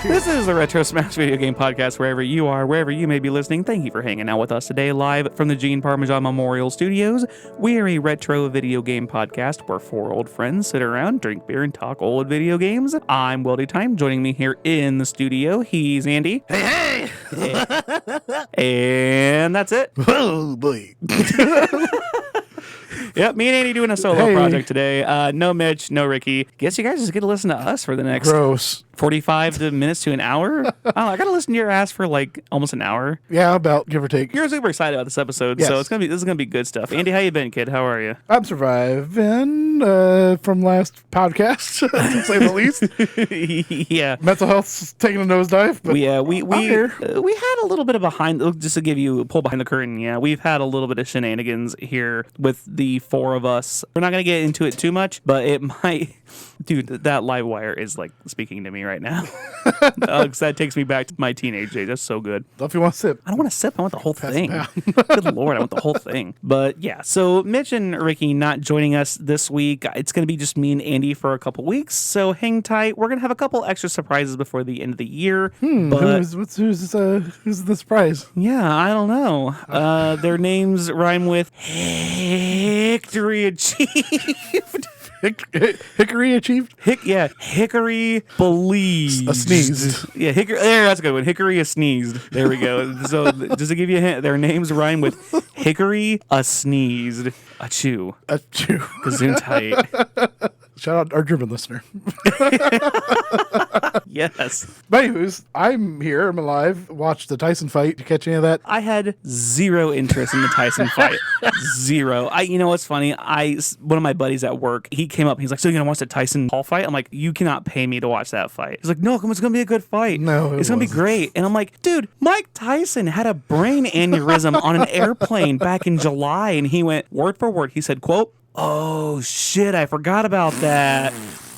This is the Retro Smash Video Game Podcast, wherever you are, wherever you may be listening. Thank you for hanging out with us today, live from the Gene Parmesan Memorial Studios. We are a retro video game podcast where four old friends sit around, drink beer, and talk old video games. I'm Weldy Time. Joining me here in the studio, he's Andy. Hey! And that's it. Oh, boy. Yep, me and Andy doing a solo project today. No Mitch, no Ricky. Guess you guys just get to listen to us for the next 45 minutes to an hour. I got to listen to your ass for like almost an hour. Yeah, about give or take. You're super excited about this episode, so this is gonna be good stuff. Andy, how you been, kid? How are you? I'm surviving from last podcast, to say the least. Yeah, mental health's taking a nosedive. But we had a little bit of just to give you a pull behind the curtain. Yeah, we've had a little bit of shenanigans here with the four of us. We're not gonna get into it too much, but it might. Dude, that live wire is like speaking to me right now. That takes me back to my teenage days. That's so good. If you want to sip. I don't want to sip. I want the whole thing. Good Lord, I want the whole thing. But yeah, so Mitch and Ricky not joining us this week. It's going to be just me and Andy for a couple weeks. So hang tight. We're going to have a couple extra surprises before the end of the year. But who's the surprise? Yeah, I don't know. Their names rhyme with Victory Achieved. Hickory achieved? Hickory believed. A sneezed. Yeah, that's a good one. Hickory a sneezed. There we go. So just to give you a hint, their names rhyme with Hickory a sneezed. Achoo. Gesundheit. Shout out our German listener. Yes. But anyways, I'm here. I'm alive. Watched the Tyson fight. Did you catch any of that? I had zero interest in the Tyson fight. Zero. You know what's funny? One of my buddies at work, he came up. He's like, "So you're gonna watch the Tyson Paul fight?" I'm like, "You cannot pay me to watch that fight." He's like, "No, it's gonna be a good fight. No, it's gonna be great." And I'm like, "Dude, Mike Tyson had a brain aneurysm on an airplane back in July," and he went word for word. He said, "Quote, oh shit, I forgot about that."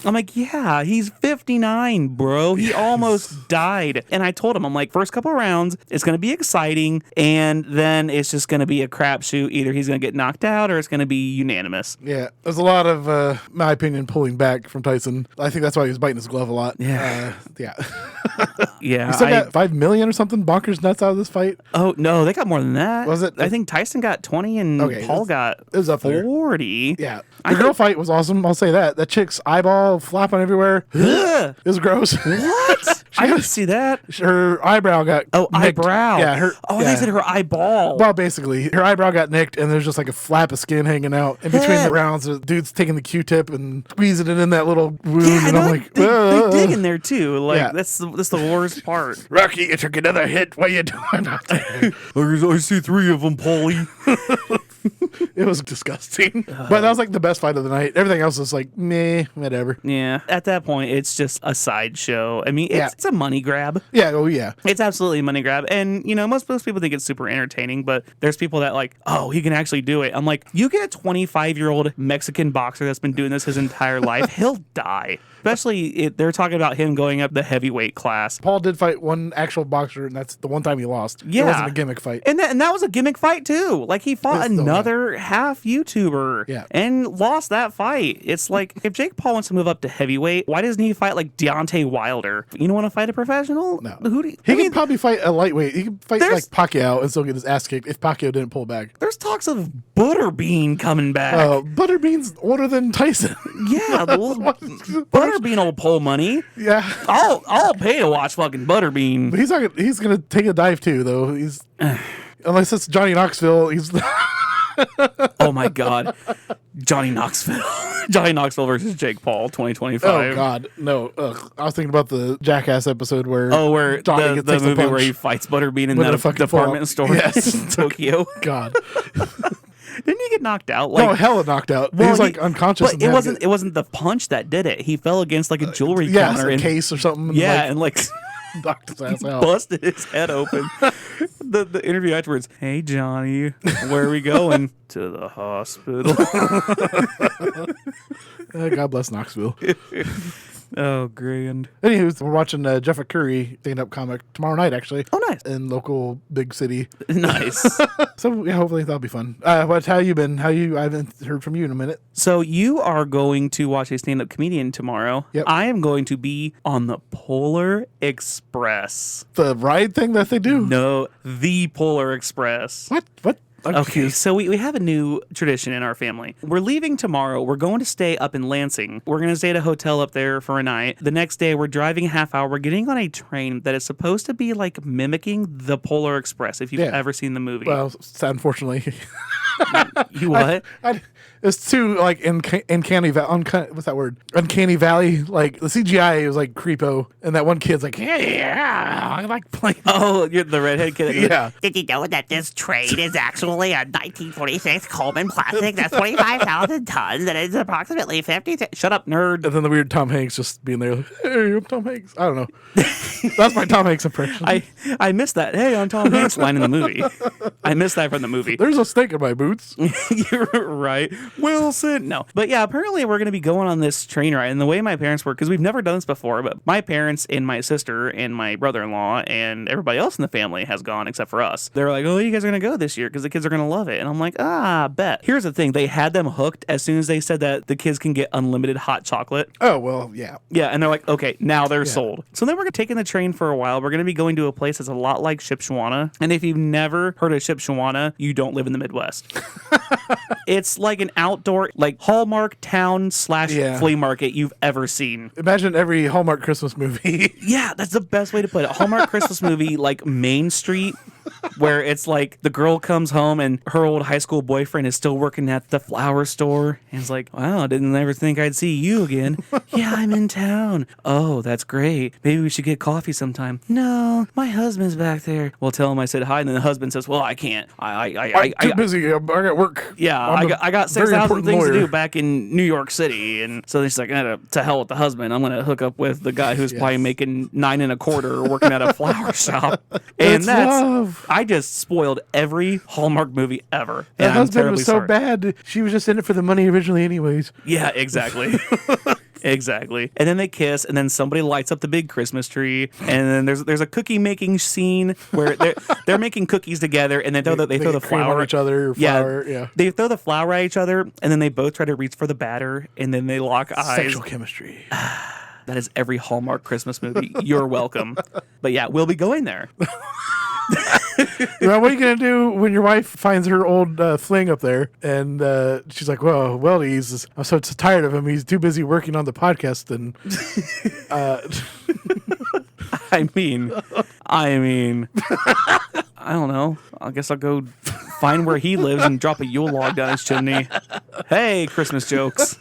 I'm like, yeah, he's 59, bro. He almost died. And I told him, I'm like, first couple of rounds, it's going to be exciting, and then it's just going to be a crapshoot. Either he's going to get knocked out or it's going to be unanimous. Yeah, there's a lot of, my opinion, pulling back from Tyson. I think that's why he was biting his glove a lot. Yeah. Yeah. Yeah. He still got $5 million or something bonkers nuts out of this fight? Oh, no, they got more than that. Was it? I think Tyson got 20 and Paul got it was up 40. Yeah. The girl fight was awesome. I'll say that. That chick's eyeball flapping everywhere. It was gross. What? I didn't see that. Her eyebrow got nicked. Eyebrow. Yeah. They said her eyeball. Well, basically, her eyebrow got nicked, and there's just like a flap of skin hanging out. In between the rounds, the dude's taking the Q-tip and squeezing it in that little wound, and I'm like, they dig in there too. Like that's the worst part. Rocky, you took another hit. What are you doing out there? I see 3 of them, Paulie. It was disgusting. But that was like the best fight of the night. Everything else was like, meh, whatever. Yeah. At that point, it's just a sideshow. I mean, it's a money grab. Yeah. Oh, yeah. It's absolutely a money grab. And, most people think it's super entertaining, but there's people that like, oh, he can actually do it. I'm like, you get a 25-year-old Mexican boxer that's been doing this his entire life, he'll die. Especially, they're talking about him going up the heavyweight class. Paul did fight one actual boxer, and that's the one time he lost. Yeah. It wasn't a gimmick fight. And that was a gimmick fight, too. Like, he fought another half YouTuber and lost that fight. It's like, if Jake Paul wants to move up to heavyweight, why doesn't he fight, like, Deontay Wilder? You don't want to fight a professional? No. He could probably fight a lightweight. He could fight, like, Pacquiao and still get his ass kicked if Pacquiao didn't pull back. There's talks of Butterbean coming back. Butterbean's older than Tyson. Yeah, Butterbean will pull money. Yeah, I'll pay to watch fucking Butterbean. But he's gonna take a dive too, though. He's unless it's Johnny Knoxville. He's. Oh my God, Johnny Knoxville. Johnny Knoxville versus Jake Paul, 2025. Oh God, no! Ugh. I was thinking about the Jackass episode where Johnny the movie where he fights Butterbean in that department store in Tokyo. God. Didn't he get knocked out? No, hella knocked out. Well, he was like unconscious. But it wasn't the punch that did it. He fell against like a jewelry counter, a case or something. And like knocked his ass out. Busted his head open. The interview afterwards. Hey Johnny, where are we going? To the hospital. God bless Knoxville. Oh, grand. Anywho, we're watching Jeff Curry stand-up comic tomorrow night, actually. Oh, nice. In local big city. Nice. So, yeah, hopefully that'll be fun. How you been? I haven't heard from you in a minute. So you are going to watch a stand-up comedian tomorrow. Yep. I am going to be on the Polar Express. The ride thing that they do? No, the Polar Express. What? Okay, so we have a new tradition in our family. We're leaving tomorrow. We're going to stay up in Lansing. We're going to stay at a hotel up there for a night. The next day, we're driving a half hour. We're getting on a train that is supposed to be like mimicking the Polar Express, if you've ever seen the movie. Well, unfortunately. You what? It's too like uncanny what's that word? Uncanny Valley. Like the CGI was like creepo, and that one kid's like, yeah, I like playing. Oh, you're the redhead kid. Yeah. Did you know that this train is actually a 1946 Coleman Plastic that's 25,000 tons and it's approximately 50? Shut up, nerd. And then the weird Tom Hanks just being there, like, hey, I'm Tom Hanks. I don't know. That's my Tom Hanks impression. I missed that. Hey, I'm Tom Hanks line in the movie. I missed that from the movie. There's a snake in my boots. You're right. Wilson. No. But yeah, apparently we're going to be going on this train ride. And the way my parents were, because we've never done this before, but my parents and my sister and my brother-in-law and everybody else in the family has gone except for us. They're like, oh, you guys are going to go this year because the kids are going to love it. And I'm like, bet. Here's the thing. They had them hooked as soon as they said that the kids can get unlimited hot chocolate. Oh, well, yeah. Yeah, and they're like, okay, now they're sold. So then we're taking the train for a while. We're going to be going to a place that's a lot like Shipshewana. And if you've never heard of Shipshewana, you don't live in the Midwest. It's like an outdoor, like Hallmark town / flea market you've ever seen. Imagine every Hallmark Christmas movie. Yeah, that's the best way to put it. Hallmark Christmas movie, like Main Street, where it's like the girl comes home and her old high school boyfriend is still working at the flower store. And it's like, wow, I didn't ever think I'd see you again. Yeah, I'm in town. Oh, that's great. Maybe we should get coffee sometime. No, my husband's back there. Well, tell him I said hi. And then the husband says, well, I can't. I'm too busy. I got work. Yeah, I got 6,000 things to do back in New York City. And so she's like, to hell with the husband. I'm going to hook up with the guy who's probably making $9 1/4 working at a flower shop. And that's love. I just spoiled every Hallmark movie ever. That husband was so bad. She was just in it for the money originally anyways. Yeah, exactly. Exactly. And then they kiss, and then somebody lights up the big Christmas tree, and then there's a cookie making scene where they're making cookies together, and they throw the flour at each other. They throw the flour at each other, and then they both try to reach for the batter, and then they lock eyes. Sexual chemistry. That is every Hallmark Christmas movie. You're welcome. But yeah, we'll be going there. Well, what are you going to do when your wife finds her old fling up there and she's like, well, I'm so tired of him. He's too busy working on the podcast. And I mean, I don't know. I guess I'll go find where he lives and drop a Yule log down his chimney. Hey, Christmas jokes.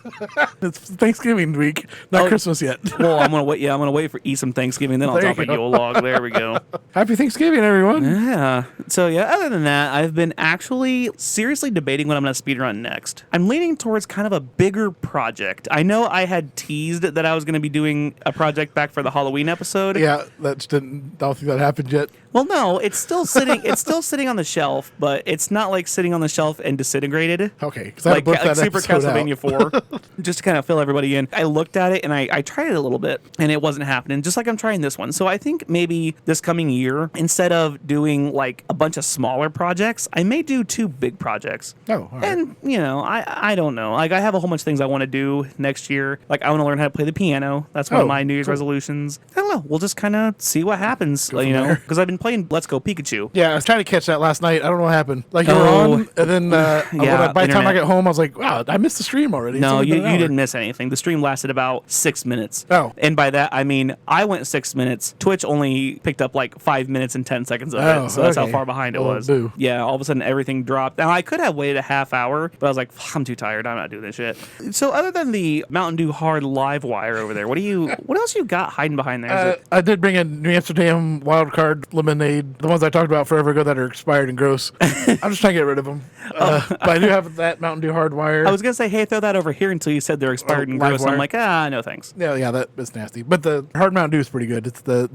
It's Thanksgiving week, not Christmas yet. Well, I'm gonna wait. Yeah, I'm gonna wait for eat some Thanksgiving, then I'll drop a Yule log. There we go. Happy Thanksgiving, everyone. Yeah. So yeah, other than that, I've been actually seriously debating what I'm gonna speedrun next. I'm leaning towards kind of a bigger project. I know I had teased that I was gonna be doing a project back for the Halloween episode. Yeah, I don't think that happened yet. Well, no, it's still sitting. It's still sitting on the shelf, but it's not like sitting on the shelf and disintegrated. Okay, because like Super Castlevania 4, just to kind of fill everybody in. I looked at it and I tried it a little bit, and it wasn't happening. Just like I'm trying this one. So I think maybe this coming year, instead of doing like a bunch of smaller projects, I may do 2 big projects. Oh, all right. And I don't know. Like I have a whole bunch of things I want to do next year. Like I want to learn how to play the piano. That's one of my New Year's resolutions. I don't know. We'll just kind of see what happens. Because I've been playing Let's Go Pikachu. Yeah, I was trying to catch that last night. I don't know what happened. Like you were on, and then by the time I got home, I was like, wow, I missed the stream already. No, you didn't miss anything. The stream lasted about 6 minutes. Oh. And by that, I mean, I went 6 minutes. Twitch only picked up like 5 minutes and 10 seconds of it. So that's how far behind it was. Boo. Yeah, all of a sudden everything dropped. Now, I could have waited a half hour, but I was like, I'm too tired. I'm not doing this shit. So other than the Mountain Dew Hard live wire over there, what else you got hiding behind there? I did bring a New Amsterdam wild card lemonade, the ones I talked about forever ago that are expired and gross. I'm just trying to get rid of them. But I do have that Mountain Dew Hard wire. I was going to say, hey, throw that over here until you said they're expired and gross. I'm like, no thanks. Yeah, that is nasty. But the Hard Mountain Dew is pretty good. It's the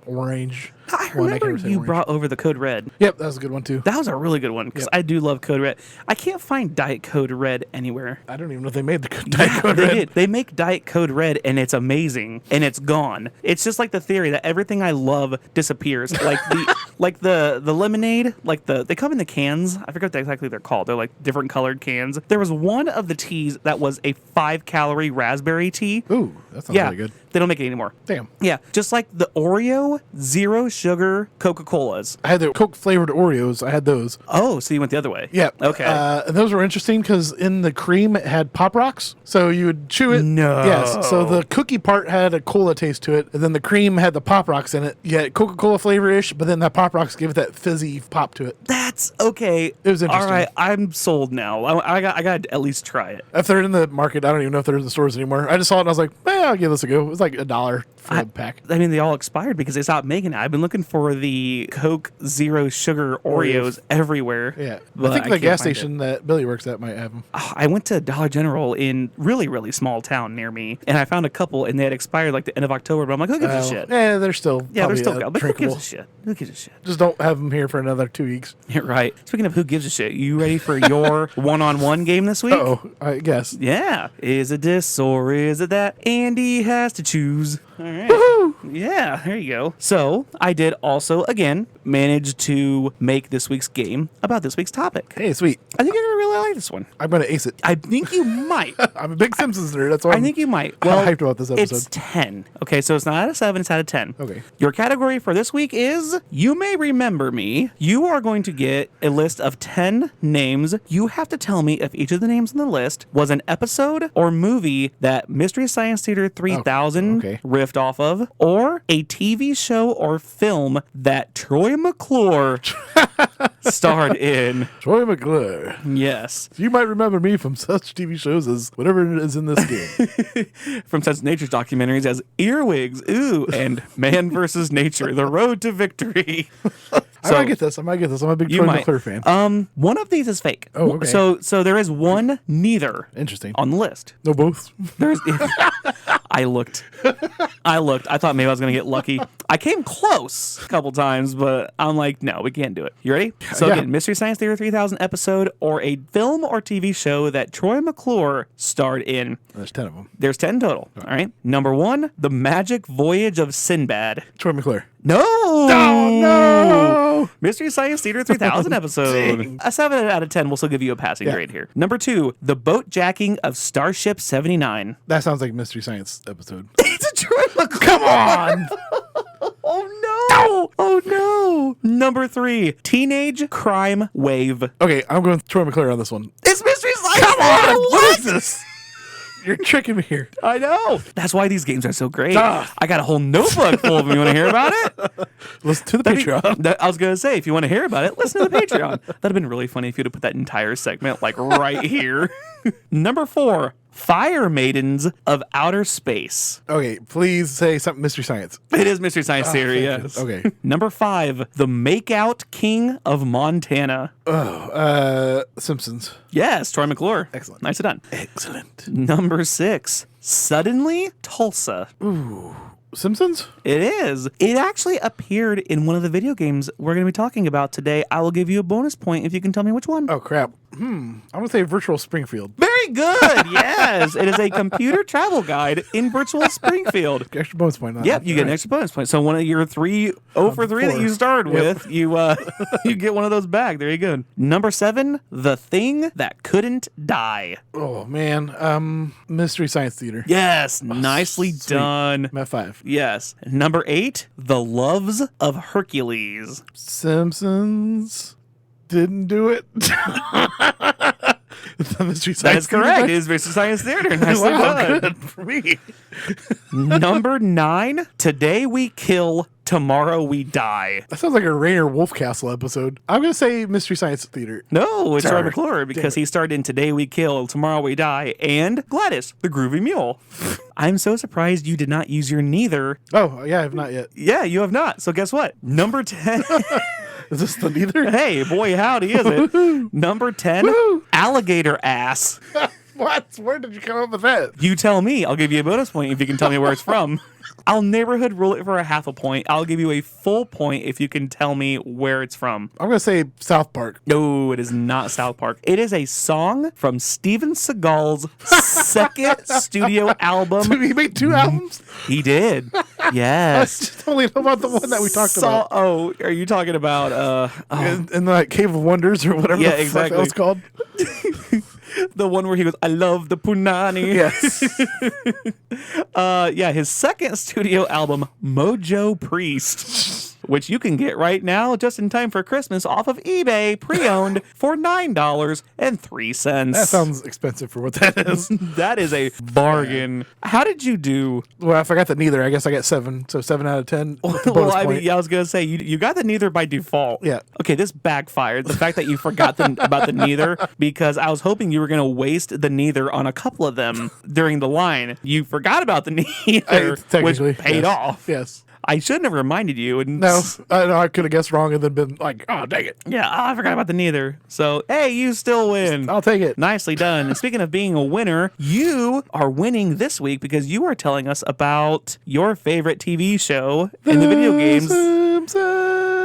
orange. I one. I remember can't remember you orange. brought over the Code Red. Yep, that was a good one too. That was a really good one because Yep. I do love Code Red. I can't find Diet Code Red anywhere. I don't even know if they made the Diet Code they Red. did. They make Diet Code Red and it's amazing and it's gone. It's just like the theory that everything I love disappears. Like the lemonade, they come in the cans. I forget what exactly they're called. They're like different colored cans. There was one of the teas that was a 5-calorie raspberry tea. Ooh, that sounds really good. They don't make it anymore. Damn. Yeah, just like the Oreo zero sugar Coca-Colas. I had the Coke flavored Oreos. I had those. Oh, so you went the other way. Yeah. Okay. And those were interesting because in the cream it had Pop Rocks, so you would chew it. No. Yes. So the cookie part had a cola taste to it, and then the cream had the Pop Rocks in it. You had Coca-Cola flavor-ish, but then that Pop Rocks gave it that fizzy pop to it. That's okay. It was interesting. All right, I'm sold now. I got to at least try it. If they're in the market, I don't even know if they're in the stores anymore. I just saw it and I was like, I'll give this a go. It was like $1 for a pack. I mean, they all expired because they stopped making it. I've been looking for the Coke Zero Sugar Oreos everywhere. Yeah. but I think the can't gas find it. station that Billy works at might have them. I went to Dollar General in really, really small town near me, and I found a couple, and they had expired like the end of October. But I'm like, who gives a shit? Yeah, they're still Yeah, they're probably, still good. But who gives drinkable. a shit? Who gives a shit? Just don't have them here for another 2 weeks. Yeah, right. Speaking of who gives a shit, you ready for your one-on-one game this week? Oh, I guess. Yeah. Is it this or is it that? Andy has to choose. All right. Woohoo! Yeah, there you go. So I did also, again, manage to make this week's game about this week's topic. Hey, sweet. I think you're going to really like this one. I'm going to ace it. I think you might. I'm a big Simpsons nerd. That's why I think you might. Well, hyped about this it's episode. 10. Okay, so it's not out of 7, it's out of 10. Okay. Your category for this week is You May Remember Me. You are going to get a list of 10 names. You have to tell me if each of the names on the list was an episode or movie that Mystery Science Theater 3000 okay. riffed off of, or a TV show or film that Troy McClure starred in. Troy McClure. Yes. You might remember me from such TV shows as whatever is in this game. From such nature documentaries as Earwigs, Ooh, and Man vs. Nature, The Road to Victory. I might get this. I'm a big You Troy might. McClure fan. One of these is fake. Oh, okay. So there is one neither Interesting. on the list. No, both. There's. I looked. I thought maybe I was gonna get lucky. I came close a couple times, but I'm like, no, we can't do it. You ready? So Yeah. again, Mystery Science Theater 3000 episode or a film or TV show that Troy McClure starred in. There's 10 of them. There's 10 total. All right. Number 1, The Magic Voyage of Sinbad. Troy McClure. No. Oh, no. Mystery Science Theater 3000 episode. Dang. A 7 out of 10 will still give you a passing grade here. Number 2, The Boat Jacking of Starship 79. That sounds like Mystery Science episode. It's a Troy McClure. Come on. Oh no. Oh no. Number 3, Teenage Crime Wave. Okay, I'm going with Troy McClure on this one. It's Mystery Science Come on. Theater. What is this? You're tricking me here. I know. That's why these games are so great. Ah. I got a whole notebook full of them. You want to hear about it? Listen to the Patreon. I was going to say, if you want to hear about it, listen to the Patreon. That'd have been really funny if you'd have put that entire segment like right here. Number 4, Fire Maidens of Outer Space. Okay, please say something Mystery Science. It is Mystery Science Theory, thank yes. you. Okay. Number 5, The Makeout King of Montana. Simpsons. Yes, Troy McClure. Excellent. Nicely done. Excellent. Number 6, Suddenly Tulsa. Simpsons? It is. It actually appeared in one of the video games we're going to be talking about today. I will give you a bonus point if you can tell me which one. Oh, crap. I'm going to say Virtual Springfield. Very good. Yes. It is a computer travel guide in virtual Springfield. Extra bonus point on that. Yep, you get an extra bonus point. So one of your 3 for 3 that 4. you started Yep. with, you get one of those back. There you go. Number 7, The Thing That Couldn't Die. Oh, man. Mystery Science Theater. Yes, nicely sweet. done. I'm at 5. Yes. Number 8, The Loves of Hercules. Simpsons didn't do it. The Mystery Science That is correct. It Theater. is Mystery Science Theater. Nicely Wow, done. good for me. Number 9, Today We Kill, Tomorrow We Die. That sounds like a Rainer Wolfcastle episode. I'm going to say Mystery Science Theater. No, it's Troy Sorry. McClure because he starred in Today We Kill, Tomorrow We Die, and Gladys, the Groovy Mule. I'm so surprised you did not use your neither. Oh, yeah, I have not yet. Yeah, you have not. So guess what? Number 10. Is this the neither? Hey, boy, howdy, is it? Number 10, Woo-hoo. Alligator Ass. What? Where did you come up with that? You tell me. I'll give you a bonus point if you can tell me where it's from. I'll neighborhood rule it for a half a point. I'll give you a full point if you can tell me where it's from. I'm going to say South Park. No, it is not South Park. It is a song from Steven Seagal's second studio album. He made 2 albums? He did. I Yes. just only know about the one that we talked about. Oh, are you talking about In the Cave of Wonders or whatever Yeah, the fuck that exactly. was called? the one where he goes, I love the punani? Yes. Yeah, his second studio album, Mojo Priest, which you can get right now just in time for Christmas off of eBay, pre-owned for $9.03. That sounds expensive for what that is. That is a bargain. How did you do? Well, I forgot that neither. I guess I got 7. So 7 out of 10. with the Well, bonus I mean, point. yeah, I was gonna say you got the neither by default. Yeah. Okay, this backfired. The fact that you forgot about the neither, because I was hoping you were gonna waste the neither on a couple of them during the line. You forgot about the neither, which Technically, paid yes. off. Yes. I shouldn't have reminded you. And No, I could have guessed wrong and then been like, oh, dang it. yeah, I forgot about the neither. So hey, you still win. I'll take it. Nicely done. And speaking of being a winner, you are winning this week because you are telling us about your favorite TV show in the video games. Simpsons.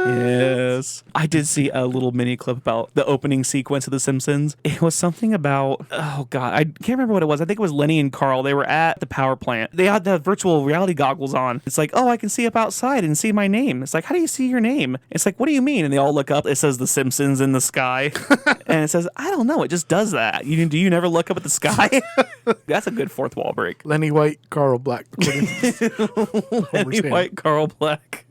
Yes. I did see a little mini clip about the opening sequence of The Simpsons. It was something about, oh God, I can't remember what it was. I think it was Lenny and Carl. They were at the power plant. They had the virtual reality goggles on. It's like, oh, I can see up outside and see my name. It's like, how do you see your name? It's like, what do you mean? And they all look up. It says The Simpsons in the sky. And it says, I don't know. It just does that. Do you never look up at the sky? That's a good fourth wall break. Lenny White, Carl Black. Lenny White, Carl Black.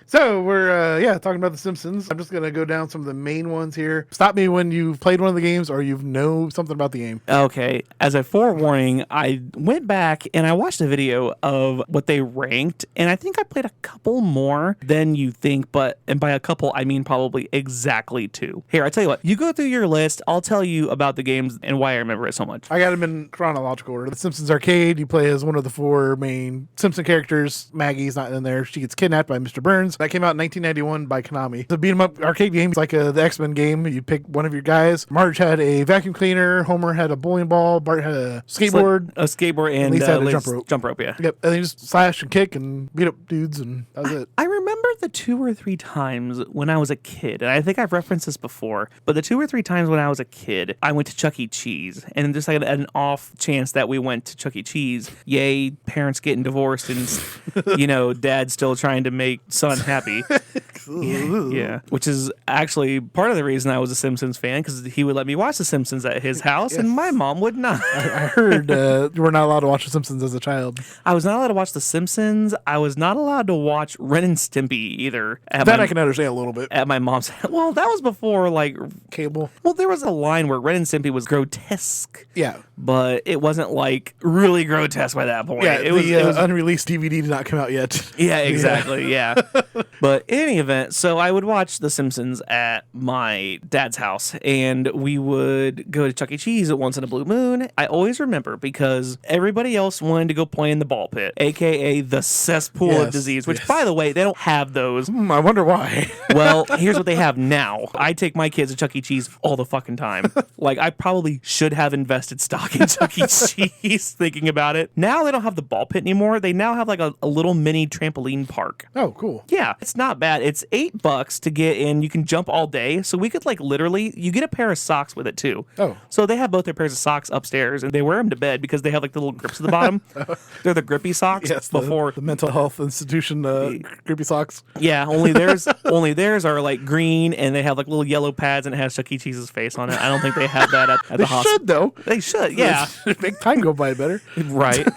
So we're talking about The Simpsons. I'm just gonna go down some of the main ones here. Stop me when you've played one of the games or you know something about the game. Okay, as a forewarning, I went back and I watched a video of what they ranked, and I think I played a couple more than you think, and by a couple, I mean probably exactly 2. Here, I tell you what, you go through your list, I'll tell you about the games and why I remember it so much. I got them in chronological order. The Simpsons Arcade, you play as one of the 4 main Simpson characters. Maggie's not in there. She gets kidnapped by Mr. Burns. That came out in 1991 by Konami. It's a beat 'em up arcade game. It's like the X-Men game. You pick one of your guys. Marge had a vacuum cleaner. Homer had a bowling ball. Bart had a skateboard. A skateboard and Lisa had a Liz- jump rope. Jump rope, yeah. Yep. And then you just slash and kick and beat up dudes, and that was it. I remember the 2 or 3 times when I was a kid, and I think I've referenced this before, but the 2 or 3 times when I was a kid, I went to Chuck E. Cheese, and just like an off chance that we went to Chuck E. Cheese, yay, parents getting divorced and, dad still trying to make son happy. Yeah, which is actually part of the reason I was a Simpsons fan, because he would let me watch The Simpsons at his house, and my mom would not. I heard you were not allowed to watch The Simpsons as a child. I was not allowed to watch The Simpsons. I was not allowed to watch Ren and Stimpy either. That I can understand a little bit. At my mom's house. Well, that was before, Cable. well, there was a line where Ren and Stimpy was grotesque, Yeah. but it wasn't, really grotesque by that point. Yeah, it was unreleased DVD did not come out yet. Yeah, exactly. Yeah. But in any event, so I would watch The Simpsons at my dad's house, and we would go to Chuck E. Cheese once in a blue moon. I always remember because everybody else wanted to go play in the ball pit, aka the cesspool of Yes, disease, which, yes. by the way, they don't have those. I wonder why. Well, here's what they have now. I take my kids to Chuck E. Cheese all the fucking time. I probably should have invested stock in Chuck E. Cheese thinking about it. Now they don't have the ball pit anymore. They now have a little mini trampoline park. Oh, cool. Yeah, it's not bad. It's $8 to get in. You can jump all day. So we could literally, you get a pair of socks with it too. Oh. So they have both their pairs of socks upstairs, and they wear them to bed because they have the little grips at the bottom. They're the grippy socks. Yes, before the mental health institution creepy socks. Yeah, only theirs are green, and they have little yellow pads, and it has Chuck E. Cheese's face on it. I don't think they have that at the They hospital. should, though. They should, yeah. Make time go by better. Right.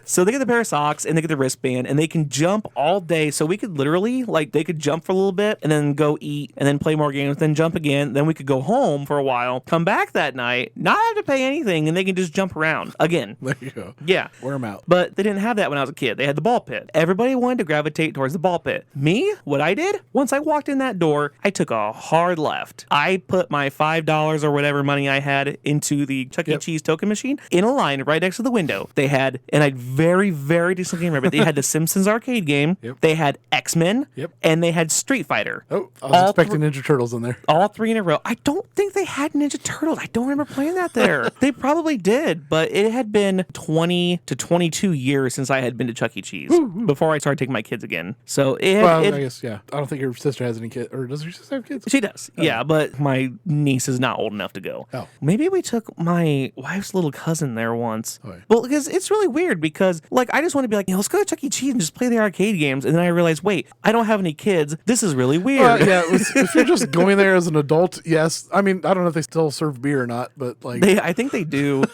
So they get the pair of socks and they get the wristband, and they can jump all day. So we could literally, they could jump for a little bit and then go eat and then play more games, then jump again. Then we could go home for a while, come back that night, not have to pay anything, and they can just jump around again. There you go. Yeah. Wear them out. But they didn't have that when I was a kid. They had the ball pit. Everybody wanted to gravitate towards the ball pit. Me, what I did, once I walked in that door, I took a hard left. I put my $5 or whatever money I had into the Chuck E. Cheese token machine in a line right next to the window. They had, and I very, very distinctly remember, they had the Simpsons arcade game. Yep. They had X-Men. Yep. and they had Street Fighter. Oh, I was expecting Ninja Turtles in there. All 3 in a row. I don't think they had Ninja Turtles. I don't remember playing that there. They probably did, but it had been 20 to 22 years since I had been to Chuck E. Cheese before I started taking my kids again. So I guess, yeah. I don't think your sister has any kids. Or does your sister have kids? She does. Oh. Yeah, but my niece is not old enough to go. Oh. Maybe we took my wife's little cousin there once. Oh, yeah. Well, because it's really weird because, like, I just want to be like, let's go to Chuck E. Cheese and just play the arcade games. And then I realized, wait, I don't have any kids. This is really weird. Yeah, if you're just going there as an adult, yes. I mean, I don't know if they still serve beer or not, but like, I think they do.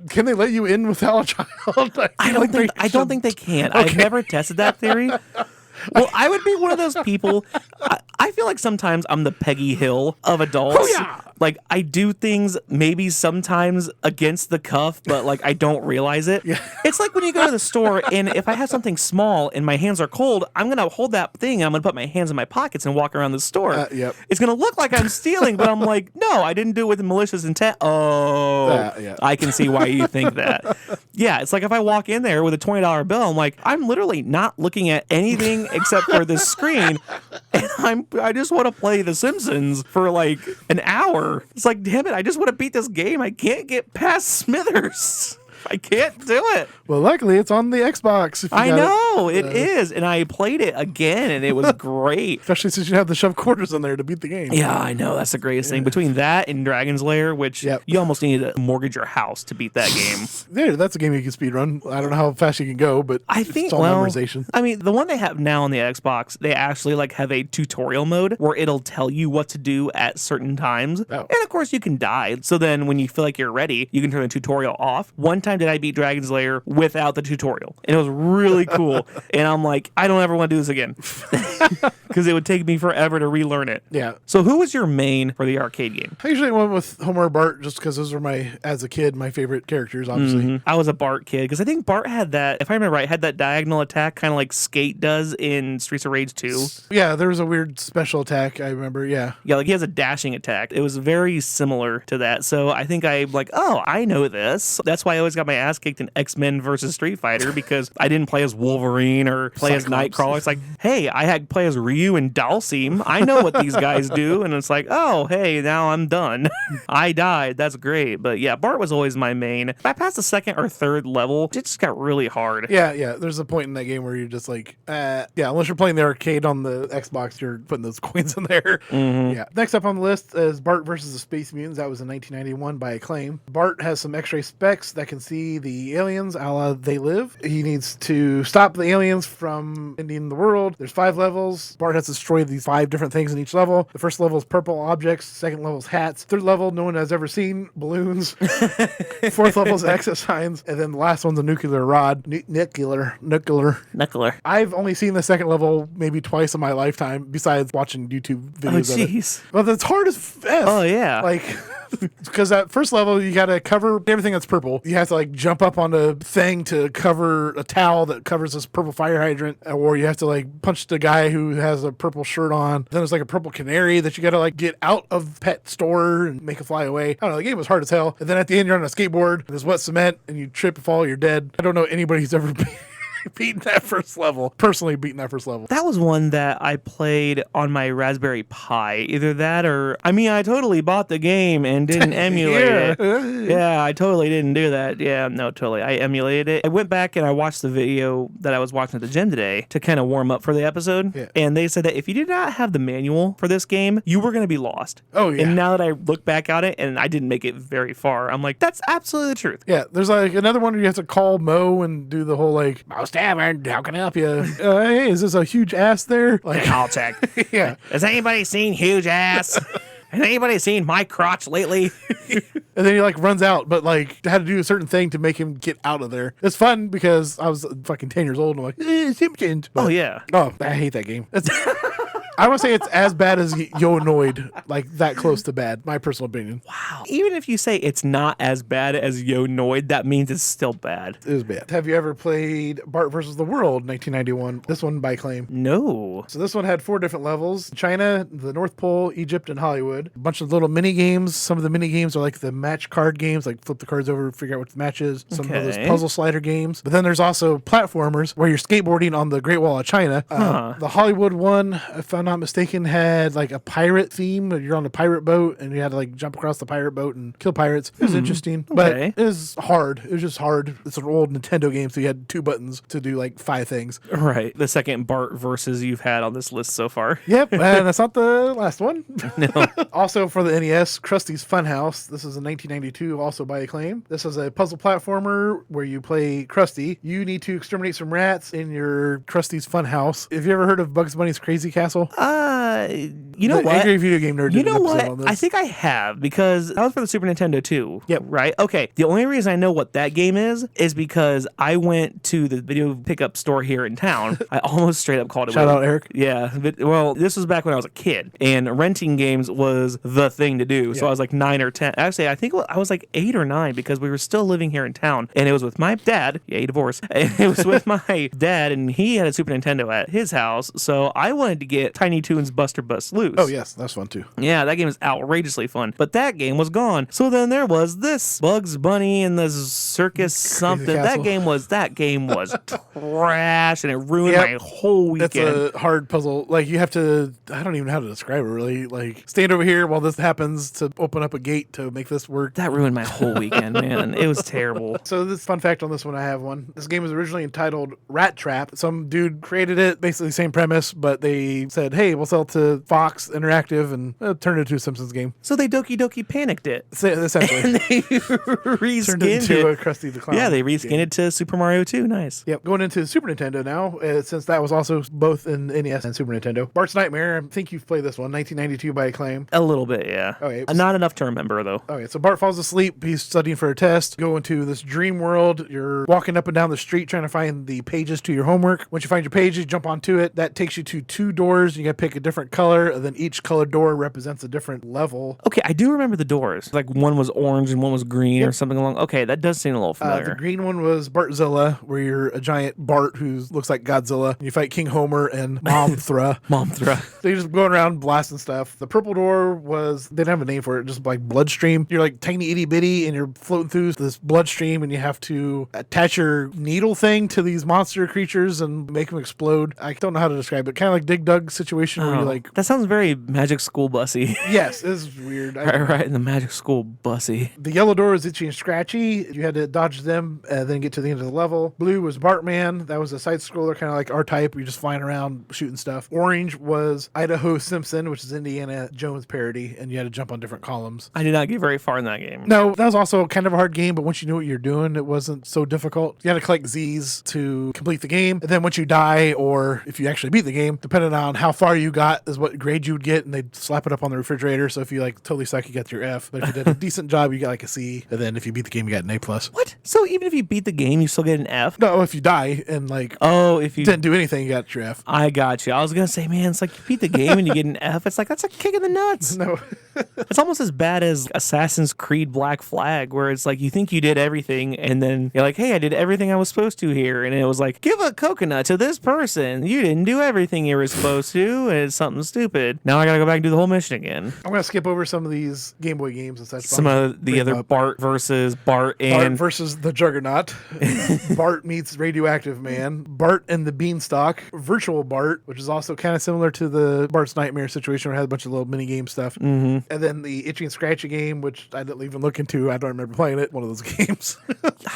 can they let you in without a child? I don't think they can. Okay. I've never tested that theory. Well, I would be one of those people. I feel like sometimes I'm the Peggy Hill of adults. Oh, yeah. Like, I do things maybe sometimes against the cuff, but like I don't realize it. Yeah. It's like when you go to the store and if I have something small and my hands are cold, I'm going to hold that thing and I'm going to put my hands in my pockets and walk around the store. Yep. It's going to look like I'm stealing, but I'm like, no, I didn't do it with malicious intent. Oh, yeah. I can see why you think that. Yeah, it's like if I walk in there with a $20 bill, I'm like, I'm literally not looking at anything except for this screen, and I just want to play The Simpsons for like an hour. It's like, damn it, I just want to beat this game. I can't get past Smithers. I can't do it. Well, luckily it's on the Xbox. I know it is, and I played it again, and it was great. Especially since you have the shove quarters in there to beat the game. Yeah, I know that's the greatest thing. Between that and Dragon's Lair, which you almost need to mortgage your house to beat that game. Yeah, that's a game you can speedrun. I don't know how fast you can go, but I think it's all memorization. I mean, the one they have now on the Xbox, they actually like have a tutorial mode where it'll tell you what to do at certain times, and of course you can die. So then when you feel like you're ready, you can turn the tutorial off. One time did I beat Dragon's Lair without the tutorial, and it was really cool. And I'm like, I don't ever want to do this again because it would take me forever to relearn it. Yeah. So who was your main for the arcade game? I usually went with Homer or Bart just because those were as a kid, my favorite characters, obviously. I was a Bart kid because I think Bart had that, if I remember right, had that diagonal attack kind of like Skate does in Streets of Rage 2. Yeah, there was a weird special attack, I remember, yeah. Yeah, like he has a dashing attack. It was very similar to that. So I think I'm like, oh, I know this. That's why I always got my ass kicked in X-Men versus Street Fighter because I didn't play as Wolverine or play as Nightcrawler. It's like, hey, I had to play as Ryu and Dalsim. I know what these guys do. And it's like, oh, hey, now I'm done. I died. That's great. But yeah, Bart was always my main. If I passed the second or third level, it just got really hard. Yeah. There's a point in that game where you're just like, unless you're playing the arcade on the Xbox, you're putting those coins in there. Yeah. Next up on the list is Bart versus the Space Mutants. That was in 1991 by Acclaim. Bart has some X-ray specs that can see the aliens a la They Live. He needs to stop the aliens from ending the world. There's 5 levels. Bart has to destroy these 5 different things in each level. The first level is purple objects. Second level is hats. Third level, no one has ever seen balloons. Fourth level is exit signs. And then the last one's a nuclear rod. Nuclear. I've only seen the second level maybe twice in my lifetime besides watching YouTube videos of it. Well, it's hard as F. Oh, yeah. Like, because that first level, you got to cover everything that's purple. You have to like jump up on a thing to cover a towel that covers this purple fire hydrant, or you have to like punch the guy who has a purple shirt on. Then there's like a purple canary that you got to like get out of pet store and make it fly away. I don't know. The game was hard as hell. And then at the end, you're on a skateboard. There's wet cement, and you trip and fall. You're dead. I don't know anybody who's ever been beating that first level. Personally beating that first level. That was one that I played on my Raspberry Pi. Either that or, I mean, I totally bought the game and didn't emulate it. Yeah, I totally didn't do that. Yeah, no, totally. I emulated it. I went back and I watched the video that I was watching at the gym today to kind of warm up for the episode. Yeah. And they said that if you did not have the manual for this game, you were going to be lost. Oh, yeah. And now that I look back at it, and I didn't make it very far, I'm like, that's absolutely the truth. Yeah, there's like another one where you have to call Mo and do the whole like, Mouse Tavern, how can I help you? Hey, is this a huge ass there? Like, I'll check. Yeah. Has anybody seen huge ass? Has anybody seen my crotch lately? And then he like runs out, but like had to do a certain thing to make him get out of there. It's fun because I was fucking 10 years old and I'm like, Simpsons. Oh, yeah. Oh, I hate that game. I want to say it's as bad as Yo-Noid, like that close to bad, my personal opinion. Wow. Even if you say it's not as bad as Yo-Noid, that means it's still bad. It was bad. Have you ever played Bart versus the World, 1991? This one by claim. No. So this one had 4 different levels: China, the North Pole, Egypt, and Hollywood. A bunch of little mini games. Some of the mini games are like the match card games, like flip the cards over, figure out what the match is. Some of those puzzle slider games. But then there's also platformers where you're skateboarding on the Great Wall of China. The Hollywood one, if I'm not mistaken, had like a pirate theme. You're on a pirate boat and you had to like jump across the pirate boat and kill pirates. It was interesting, but it was hard. It was just hard. It's an old Nintendo game, so you had 2 buttons to do like 5 things. Right. The second Bart versus you've had on this list so far. Yep, and that's not the last one. No. Also for the NES, Krusty's Funhouse. This is a 1992, also by Acclaim. This is a puzzle platformer where you play Krusty. You need to exterminate some rats in your Krusty's Funhouse. Have you ever heard of Bugs Bunny's Crazy Castle? You know what? Angry Video Game Nerd did you know an episode what? on this. I think I have, because that was for the Super Nintendo too. Yep. Right? Okay. The only reason I know what that game is because I went to the video pickup store here in town. I almost straight up called it. Shout out, Eric. Yeah. But, well, this was back when I was a kid, and renting games was the thing to do. So I was like 9 or 10. Actually, I think I was like 8 or 9 because we were still living here in town, and it was with my dad. Yeah, he divorced. And it was with my dad, and he had a Super Nintendo at his house. So I wanted to get Tiny Toons Buster Bust Loose. Oh, yes. That's fun, too. Yeah, that game is outrageously fun. But that game was gone. So then there was this Bugs Bunny and the circus something. That game was trash, and it ruined my whole weekend. That's a hard puzzle. Like, you have to, I don't even know how to describe it, really. Like, stand over here while this happens to open up a gate to make this work. That ruined my whole weekend, man. It was terrible. So this fun fact on this one, I have one. This game was originally entitled Rat Trap. Some dude created it, basically same premise, but they said, hey, we'll sell it to Fox Interactive, and turned it into a Simpsons game. So they Doki Doki panicked it. Essentially. And they reskinned turned it into a Krusty the Clown. Yeah, they reskinned it to Super Mario 2. Nice. Yep. Going into Super Nintendo now, since that was also both in NES and Super Nintendo. Bart's Nightmare, I think you've played this one, 1992 by Acclaim. A little bit, yeah. Okay. Not enough to remember, though. Okay, so Bart falls asleep. He's studying for a test. Go into this dream world. You're walking up and down the street trying to find the pages to your homework. Once you find your pages, you jump onto it. That takes you to 2 doors. You got to pick a different color, and then each colored door represents a different level. Okay, I do remember the doors. Like one was orange and one was green or something along. Okay, that does seem a little familiar. The green one was Bartzilla, where you're a giant Bart who looks like Godzilla. You fight King Homer and Momthra. Momthra. So you're just going around blasting stuff. The purple door was, they didn't have a name for it, just like bloodstream. You're like tiny itty bitty and you're floating through this bloodstream, and you have to attach your needle thing to these monster creatures and make them explode. I don't know how to describe it. Kind of like Dig Dug situation where you like... That sounds very Magic School Bussy. Yes, this is weird. Right in the Magic School Bussy. The yellow door was Itchy and Scratchy. You had to dodge them and then get to the end of the level. Blue was Bartman. That was a side scroller, kind of like R-Type. You're just flying around shooting stuff. Orange was Idaho Simpson, which is Indiana Jones parody, and you had to jump on different columns. I did not get very far in that game. No, that was also kind of a hard game, but once you knew what you're doing, it wasn't so difficult. You had to collect Z's to complete the game, and then once you die, or if you actually beat the game, depending on how far you got is what grade you would get, and they'd slap it up on the refrigerator. So if you like totally suck, you got your F, but if you did a decent job, you got like a C, and then if you beat the game, you got an A+. What? So even if you beat the game, you still get an F? No, if you die and like if you didn't do anything, you got your F. I got you. I was gonna say, man, it's like you beat the game and you get an F. It's like that's a kick in the nuts. No. It's almost as bad as Assassin's Creed Black Flag, where it's like you think you did everything, and then you're like, hey, I did everything I was supposed to here, and it was like, give a coconut to this person. You didn't do everything you were supposed to, and it's something stupid. Now I gotta go back and do the whole mission again. I'm gonna skip over some of these Game Boy games and such. Some of the other Bart versus Bart versus the Juggernaut. Bart meets Radioactive Man. Bart and the Beanstalk. Virtual Bart, which is also kind of similar to the Bart's Nightmare situation where it had a bunch of little mini game stuff. Mm-hmm. And then the Itchy and Scratchy game, which I didn't even look into. I don't remember playing it. One of those games.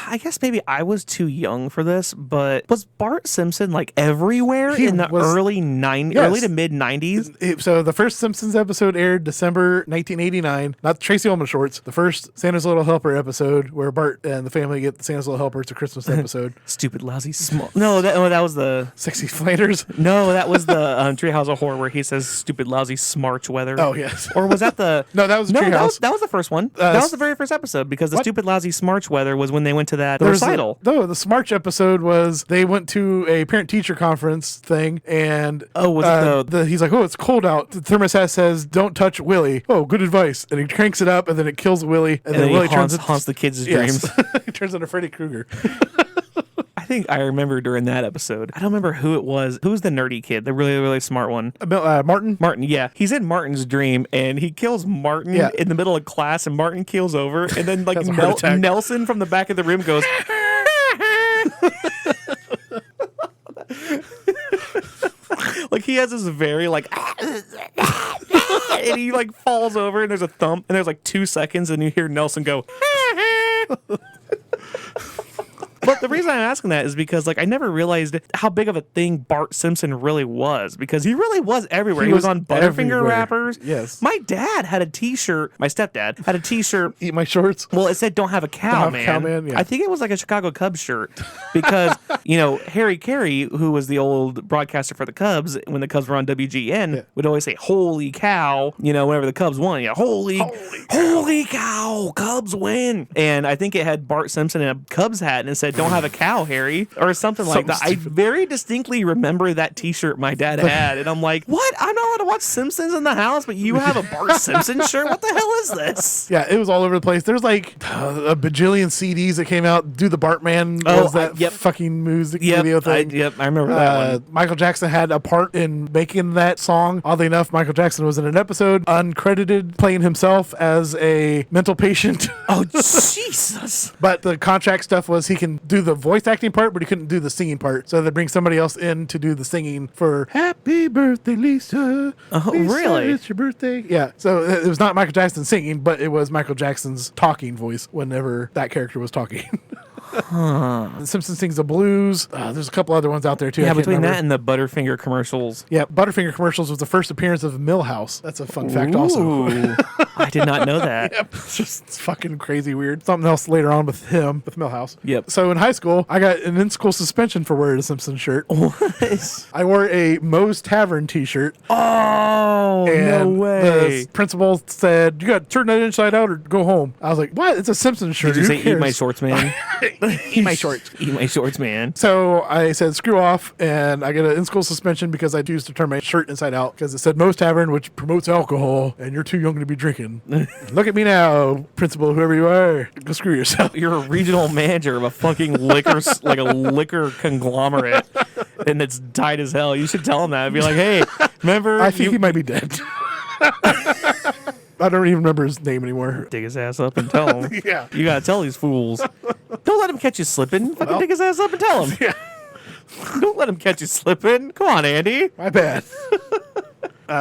I guess maybe I was too young for this, but was Bart Simpson like everywhere in the early to mid 90s? So the first Simpsons episode aired December 1989. Not Tracy Ullman shorts. The first Santa's Little Helper episode where Bart and the family get the Santa's Little Helper. It's a Christmas episode. Stupid, lousy, small. No, that was the Sexy Flanders. No, that was the Treehouse of Horror where he says stupid, lousy, smarch weather. Oh yes. Or was that the? No, that was Treehouse. That was the first one. That was the very first episode because the stupid, lousy, smarch weather was when they went to the recital. The Smarch episode was they went to a parent-teacher conference thing, and was it he's like, oh, it's cold out. The thermostat says, don't touch Willie. Oh, good advice. And he cranks it up, and then it kills Willie. And then Willie he haunts the kids' dreams. He turns into Freddy Krueger. I think I remember during that episode. I don't remember who it was. Who was the nerdy kid? The really, really smart one. Martin? Martin, yeah. He's in Martin's dream, and he kills Martin in the middle of class, and Martin keels over, and then like Nelson from the back of the room goes... Like he has this very like and he like falls over and there's a thump and there's like 2 seconds and you hear Nelson go But the reason I'm asking that is because like I never realized how big of a thing Bart Simpson really was, because he really was everywhere. He was on Butterfinger everywhere. Rappers. Yes. My dad had a t-shirt. My stepdad had a t-shirt. Eat my shorts. Well, it said "Don't have a cow, man." Cow man, yeah. I think it was like a Chicago Cubs shirt because Harry Carey, who was the old broadcaster for the Cubs when the Cubs were on WGN, would always say "Holy cow!" Whenever the Cubs won, holy cow, Cubs win. And I think it had Bart Simpson in a Cubs hat and it said "Don't have a cow, Harry," or something like that. Stupid. I very distinctly remember that T-shirt my dad had, and I'm like, "What? I'm not allowed to watch Simpsons in the house, but you have a Bart Simpson shirt? What the hell is this?" Yeah, it was all over the place. There's like a bajillion CDs that came out. Do the Bartman was that fucking music video thing. I remember that one. Michael Jackson had a part in making that song. Oddly enough, Michael Jackson was in an episode, uncredited, playing himself as a mental patient. Oh, Jesus. But the contract stuff was he can do the voice acting part, but he couldn't do the singing part. So they bring somebody else in to do the singing for "Happy Birthday, Lisa." Oh, Lisa, really? It's your birthday. Yeah. So it was not Michael Jackson singing, but it was Michael Jackson's talking voice whenever that character was talking. The Simpsons sings the blues. There's a couple other ones out there too. Yeah, between that and the Butterfinger commercials. Yeah, Butterfinger commercials was the first appearance of Millhouse. That's a fun fact also. I did not know that. Yep. It's fucking crazy weird. Something else later on with him, with Millhouse. Yep. So in high school, I got an in-school suspension for wearing a Simpsons shirt. What? I wore a Moe's Tavern t-shirt. Oh, and no way. The principal said, "You got to turn that inside out or go home." I was like, "What? It's a Simpsons shirt." Did you Who say "Eat my cares?" shorts, man"? Eat my shorts. Eat my shorts, man. So I said, "Screw off," and I get an in-school suspension because I used to turn my shirt inside out because it said Moe's Tavern, which promotes alcohol, and you're too young to be drinking. Look at me now, principal, whoever you are. Go screw yourself. You're a regional manager of a fucking liquor, like a liquor conglomerate, and it's tight as hell. You should tell him that. I'd be like, "Hey, remember?" I think he might be dead. I don't even remember his name anymore. Dig his ass up and tell him. Yeah. You gotta tell these fools. Don't let him catch you slipping. Fucking dig his ass up and tell him. Yeah. Don't let him catch you slipping. Come on, Andy. My bad.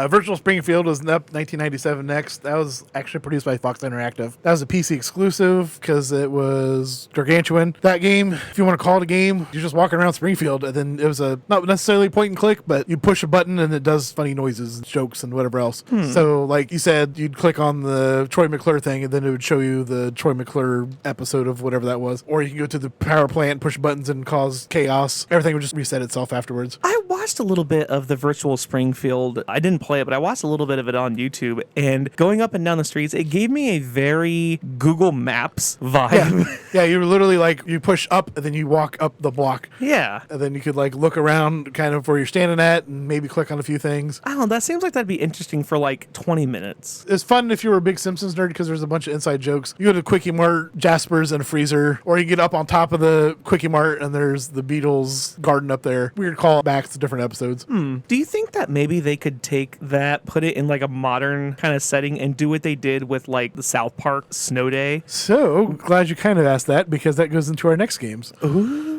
Virtual Springfield was up 1997 next. That was actually produced by Fox Interactive. That was a PC exclusive because it was gargantuan. That game, if you want to call it a game, you're just walking around Springfield, and then it was a not necessarily point and click, but you push a button and it does funny noises and jokes and whatever else. So like you said, you'd click on the Troy McClure thing and then it would show you the Troy McClure episode of whatever that was. Or you can go to the power plant, push buttons and cause chaos. Everything would just reset itself afterwards. I watched a little bit of the Virtual Springfield. I didn't play it, but I watched a little bit of it on YouTube, and going up and down the streets, it gave me a very Google Maps vibe. Yeah, you were literally like, you push up and then you walk up the block. Yeah. And then you could like look around kind of where you're standing at and maybe click on a few things. I don't know, that seems like that'd be interesting for like 20 minutes. It's fun if you were a big Simpsons nerd because there's a bunch of inside jokes. You go to Quickie Mart, Jasper's, and a freezer, or you get up on top of the Quickie Mart and there's the Beatles garden up there. Weird callbacks to different episodes. Do you think that maybe they could take that, put it in like a modern kind of setting and do what they did with like the South Park Snow Day? So glad you kind of asked that because that goes into our next games. Ooh.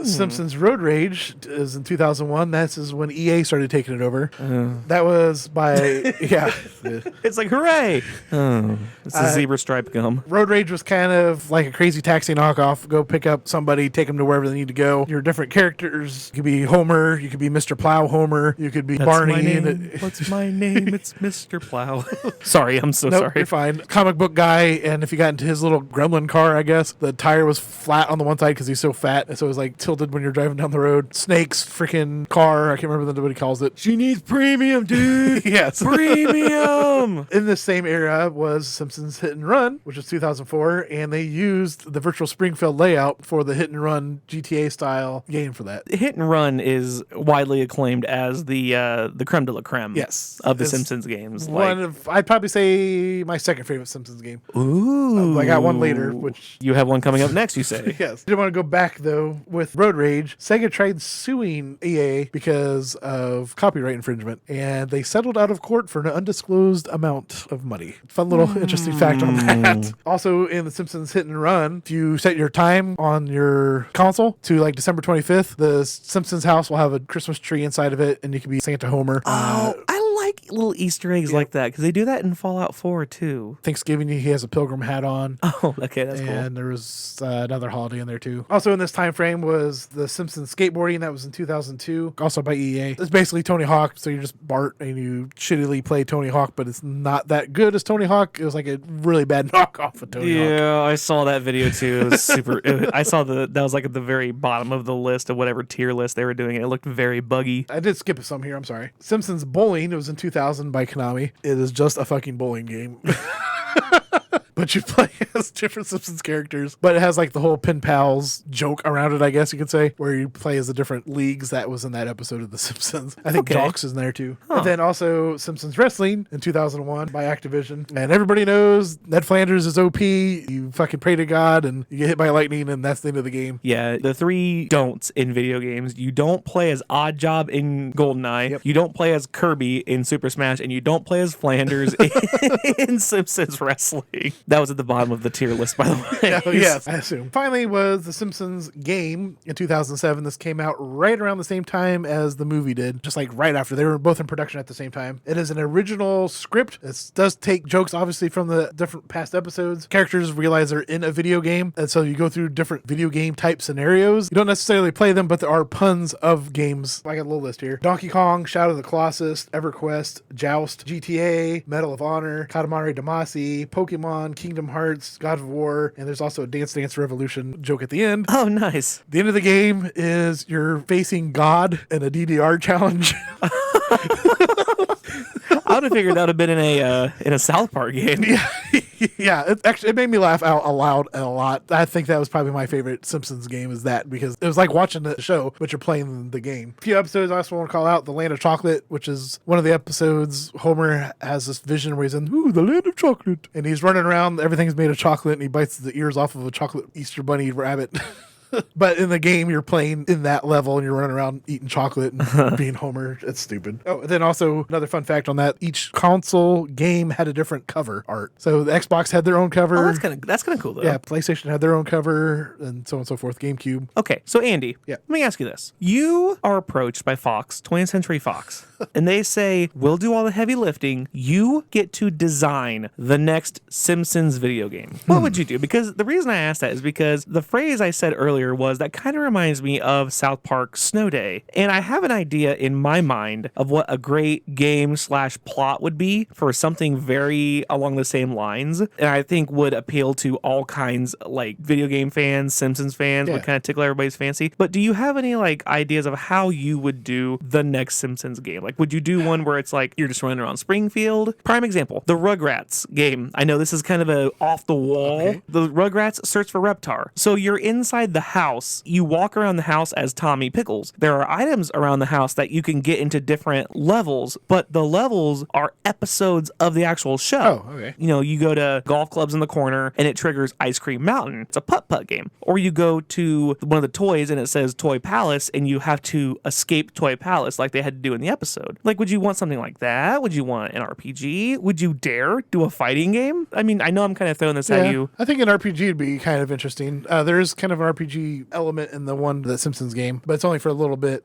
Simpsons Road Rage is in 2001. That's is when EA started taking it over. That was by, yeah. It's like, hooray! Oh, it's a zebra stripe gum. Road Rage was kind of like a crazy taxi knockoff. Go pick up somebody, take them to wherever they need to go. Your different characters. You could be Homer. You could be Mr. Plow Homer. You could be Barney. My name. What's my name? It's Mr. Plow. Sorry, I'm so Nope, sorry. you're fine. Comic book guy, and if you got into his little gremlin car, I guess, the tire was flat on the one side because he's so fat. so it was like tilted when you're driving down the road. Snake's freaking car. I can't remember what he calls it. She needs premium, dude. Yes. Premium. In the same era was Simpsons Hit and Run, which was 2004, and they used the virtual Springfield layout for the Hit and Run GTA style game for that. Hit and Run is widely acclaimed as the creme de la creme Yes. of the It's Simpsons games. I'd probably say my second favorite Simpsons game. Ooh. I got one later, which... You have one coming up next, you say. Yes. Didn't want to go back, though, with Road Rage. Sega tried suing EA because of copyright infringement, and they settled out of court for an undisclosed amount of money. Fun little interesting fact on that. Also, in The Simpsons Hit and Run, if you set your time on your console to like December 25th, the Simpsons house will have a Christmas tree inside of it, and you can be Santa Homer. Oh, I like little Easter eggs like that because they do that in Fallout 4 too. Thanksgiving, he has a pilgrim hat on. Oh, okay, that's cool. And there was another holiday in there too. Also in this time frame was the Simpsons skateboarding. That was in 2002, also by EA. It's basically Tony Hawk, so you're just Bart and you shittily play Tony Hawk, but it's not that good as Tony Hawk. It was like a really bad knockoff of Tony Hawk. Yeah, I saw that video too. It was super. I saw that was like at the very bottom of the list of whatever tier list they were doing. It looked very buggy. I did skip some here, I'm sorry. Simpsons Bowling, it was in 2000 by Konami. It is just a fucking bowling game. But you play as different Simpsons characters. But it has like the whole Pen Pals joke around it, I guess you could say, where you play as the different leagues that was in that episode of The Simpsons. I think Jocks is in there too. And then also Simpsons Wrestling in 2001 by Activision. And everybody knows Ned Flanders is OP. You fucking pray to God and you get hit by lightning and that's the end of the game. Yeah, the three don'ts in video games. You don't play as Oddjob in GoldenEye. Yep. You don't play as Kirby in Super Smash. And you don't play as Flanders in Simpsons Wrestling. That was at the bottom of the tier list, by the way. Oh, yes, I assume. Finally was The Simpsons game in 2007. This came out right around the same time as the movie did, just like right after. They were both in production at the same time. It is an original script. It does take jokes, obviously, from the different past episodes. Characters realize they're in a video game, and so you go through different video game type scenarios. You don't necessarily play them, but there are puns of games. I got a little list here. Donkey Kong, Shadow of the Colossus, EverQuest, Joust, GTA, Medal of Honor, Katamari Damacy, Pokemon, Kingdom Hearts, God of War, and there's also a Dance Dance Revolution joke at the end. Oh, nice. The end of the game is you're facing God in a DDR challenge. I would have figured that would have been in a South Park game. Yeah, it made me laugh out aloud a lot. I think that was probably my favorite Simpsons game is that because it was like watching the show, but you're playing the game. A few episodes I also want to call out The Land of Chocolate, which is one of the episodes Homer has this vision where he's in, ooh, the land of chocolate. And he's running around, everything's made of chocolate, and he bites the ears off of a chocolate Easter bunny rabbit. But in the game, you're playing in that level and you're running around eating chocolate and being Homer. It's stupid. Oh, and then also another fun fact on that: each console game had a different cover art. So the Xbox had their own cover. Oh, that's kind of cool though. Yeah, PlayStation had their own cover, and so on and so forth. GameCube. Okay, so Andy, Yeah. let me ask you this: you are approached by Fox, 20th Century Fox, and they say, "We'll do all the heavy lifting. You get to design the next Simpsons video game." What would you do? Because the reason I asked that is because the phrase I said earlier was that kind of reminds me of South Park Snow Day. And I have an idea in my mind of what a great game / plot would be for something very along the same lines. And I think would appeal to all kinds, like video game fans, Simpsons fans, would kind of tickle everybody's fancy. But do you have any like ideas of how you would do the next Simpsons game? Like, would you do one where it's like you're just running around Springfield? Prime example, the Rugrats game. I know this is kind of a off the wall. Okay. The Rugrats search for Reptar. So you're inside the house. You walk around the house as Tommy Pickles. There are items around the house that you can get into different levels, but the levels are episodes of the actual show. Oh, okay. You know, you go to golf clubs in the corner and it triggers Ice Cream Mountain. It's a putt-putt game. Or you go to one of the toys and it says Toy Palace and you have to escape Toy Palace like they had to do in the episode. Like, would you want something like that? Would you want an RPG? Would you dare do a fighting game? I mean, I know I'm kind of throwing this at you. I think an RPG would be kind of interesting. There is kind of an RPG element in the one, the Simpsons game, but it's only for a little bit.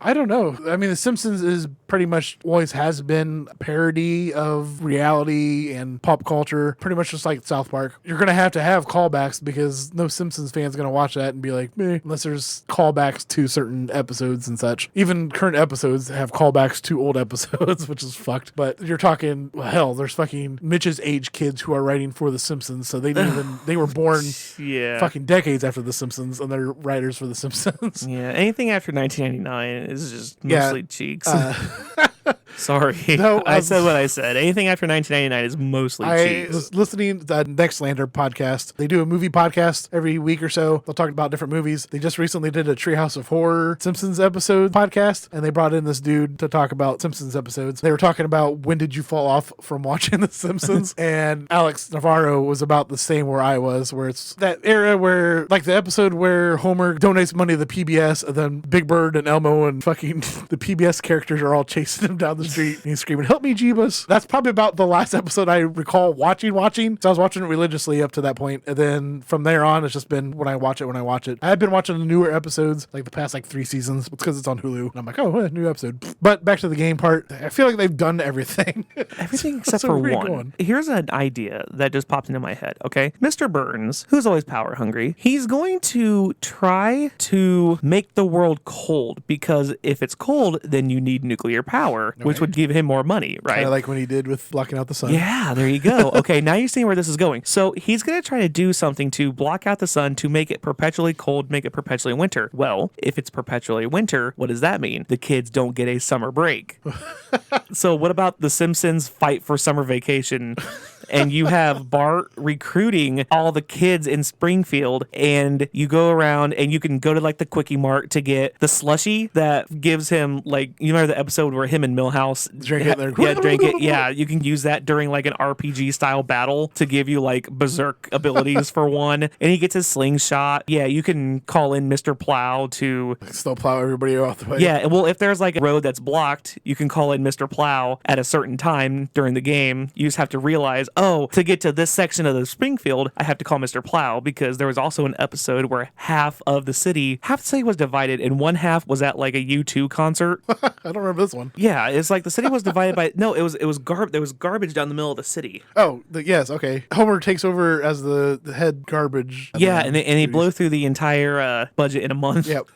I don't know. I mean, The Simpsons is pretty much always has been a parody of reality and pop culture, pretty much just like South Park. You're going to have callbacks because no Simpsons fan's going to watch that and be like, meh, unless there's callbacks to certain episodes and such. Even current episodes have callbacks to old episodes, which is fucked. But you're talking, well, hell, there's fucking Mitch's age kids who are writing for The Simpsons, so they didn't even, they were born fucking decades after The Simpsons, and they're writers for The Simpsons. Yeah, anything after 1999 is just mostly cheeks. Sorry. No, I said what I said. Anything after 1999 is mostly I cheeks. was listening to the Nextlander podcast. They do a movie podcast every week or so. They'll talk about different movies. They just recently did a Treehouse of Horror Simpsons episode podcast, and they brought in this dude to talk about Simpsons episodes. They were talking about when did you fall off from watching The Simpsons, and Alex Navarro was about the same where I was, where it's that era where, like the episode where Homer donates money to the PBS, and then Big Bird and Elmo and fucking the PBS characters are all chasing him down the street, and he's screaming, "Help me, Jeebus!" That's probably about the last episode I recall watching. So I was watching it religiously up to that point, and then from there on, it's just been when I watch it. I have been watching the newer episodes, like the past 3 seasons, because it's on Hulu, and I'm like, oh, new episode. But back to the game part, I feel like they've done everything. Everything except So for where are you one. going? Here's an idea that just popped into my head, okay? Mr. Burns, who's always power hungry, he's going to try to make the world cold, because if it's cold, then you need nuclear power, which would give him more money, right? Kind of like when he did with blocking out the sun. Yeah, there you go. Okay, now you're seeing where this is going. So he's going to try to do something to block out the sun to make it perpetually cold, make it perpetually winter. Well, if it's perpetually winter, what does that mean? The kids don't get a summer break. So what about The Simpsons fight for summer vacation? And you have Bart recruiting all the kids in Springfield, and you go around and you can go to like the Quickie Mart to get the slushie that gives him, like, you remember the episode where him and Millhouse Drink it there. Yeah, drink it. Yeah, you can use that during like an RPG style battle to give you like berserk abilities for one. And he gets his slingshot. Yeah, you can call in Mr. Plow to Still plow everybody off the way. yeah, well, if there's like a road that's blocked, you can call in Mr. Plow at a certain time during the game. You just have to realize, oh, to get to this section of the Springfield, I have to call Mr. Plow, because there was also an episode where half the city was divided, and one half was at like a U2 concert. I don't remember this one. Yeah, it's like the city was divided by no, there was garbage down the middle of the city. Oh, yes, okay. Homer takes over as the head garbage. Yeah, and they blow through the entire budget in a month. Yep.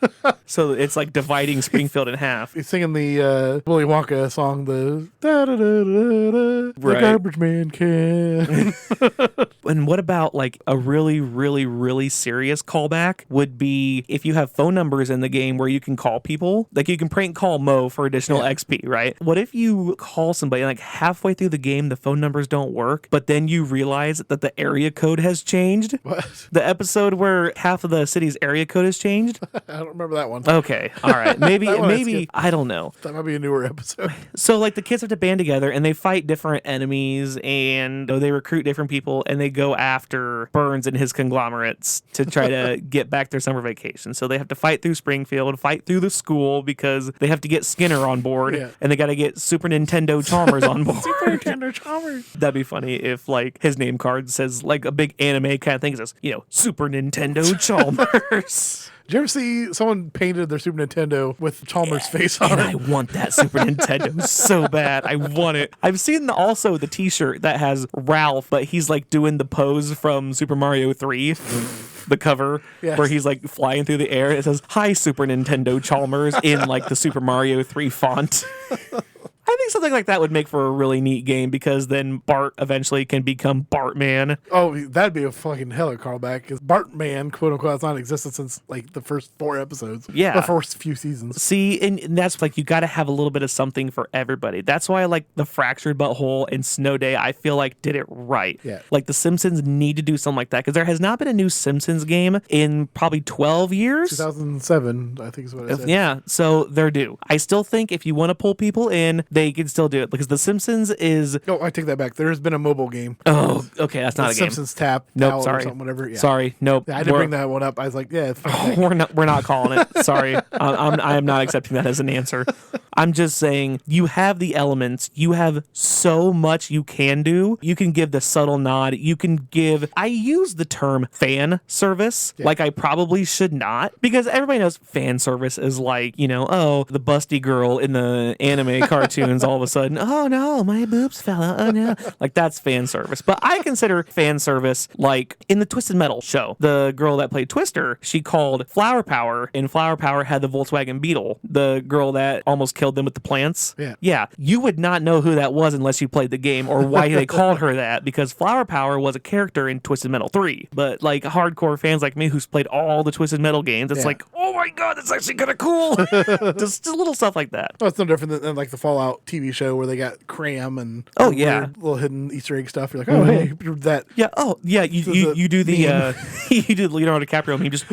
So it's like dividing Springfield in half. He's singing the Willy Wonka song, the da-da-da-da-da, the Right. garbage man can. And what about like a really, really, really serious callback would be if you have phone numbers in the game where you can call people, like you can prank call Mo for additional XP, right? What if you call somebody and like halfway through the game, the phone numbers don't work, but then you realize that the area code has changed? What? The episode where half of the city's area code has changed? I don't remember that one. Okay. All right. Maybe, That one I maybe, skipped. I don't know. That might be a newer episode. So like the kids have to band together and they fight different enemies, and they recruit different people, and they go after Burns and his conglomerates to try to get back their summer vacation. So they have to fight through Springfield, fight through the school, because they have to get Skinner on board, Yeah. and they got to get Super Nintendo Chalmers on board. Super Nintendo Chalmers. That'd be funny if like his name card says like a big anime kind of thing. It says, Super Nintendo Chalmers. Did you ever see someone painted their Super Nintendo with Chalmers' face on And it? I want that Super Nintendo so bad. I want it. I've seen also the t-shirt that has Ralph, but he's like doing the pose from Super Mario 3, the cover, Yes. where he's like flying through the air. It says, "Hi, Super Nintendo Chalmers," in like the Super Mario 3 font. I think something like that would make for a really neat game, because then Bart eventually can become Bartman. Oh, that'd be a fucking hella callback, because Bartman, quote unquote, has not existed since like the first 4 episodes. Yeah. The first few seasons. See, and that's like, you got to have a little bit of something for everybody. That's why I like the Fractured Butthole and Snow Day, I feel like did it right. Yeah. Like the Simpsons need to do something like that, because there has not been a new Simpsons game in probably 12 years. 2007, I think is what I said. Yeah, so they're due. I still think if you want to pull people in, they they can still do it because The Simpsons is. Oh, I take that back. There's been a mobile game. Oh, okay, that's not The a game. Simpsons Tap. Nope, Out sorry. Or something, whatever. Yeah. Sorry, nope. Yeah, I didn't bring that one up. I was like, yeah, it's fine. We're not calling it. Sorry, I am not accepting that as an answer. I'm just saying you have the elements. You have so much you can do. You can give the subtle nod. You can give. I use the term fan service like I probably should not because everybody knows fan service is like, oh, the busty girl in the anime cartoons all of a sudden, oh no, my boobs fell out. Oh no, like that's fan service. But I consider fan service like in the Twisted Metal show. The girl that played Twister, she called Flower Power, and Flower Power had the Volkswagen Beetle. The girl that almost killed them with the plants. Yeah. You would not know who that was unless you played the game or why they called her that because Flower Power was a character in Twisted Metal 3. But like hardcore fans like me who's played all the Twisted Metal games, it's like, oh my god, that's actually kind of cool. just little stuff like that. Well, it's no different than like the Fallout TV show where they got Cram and little hidden Easter egg stuff. You're like, oh hey, that. Yeah. Oh yeah. You do the you do the Leonardo DiCaprio meme. Just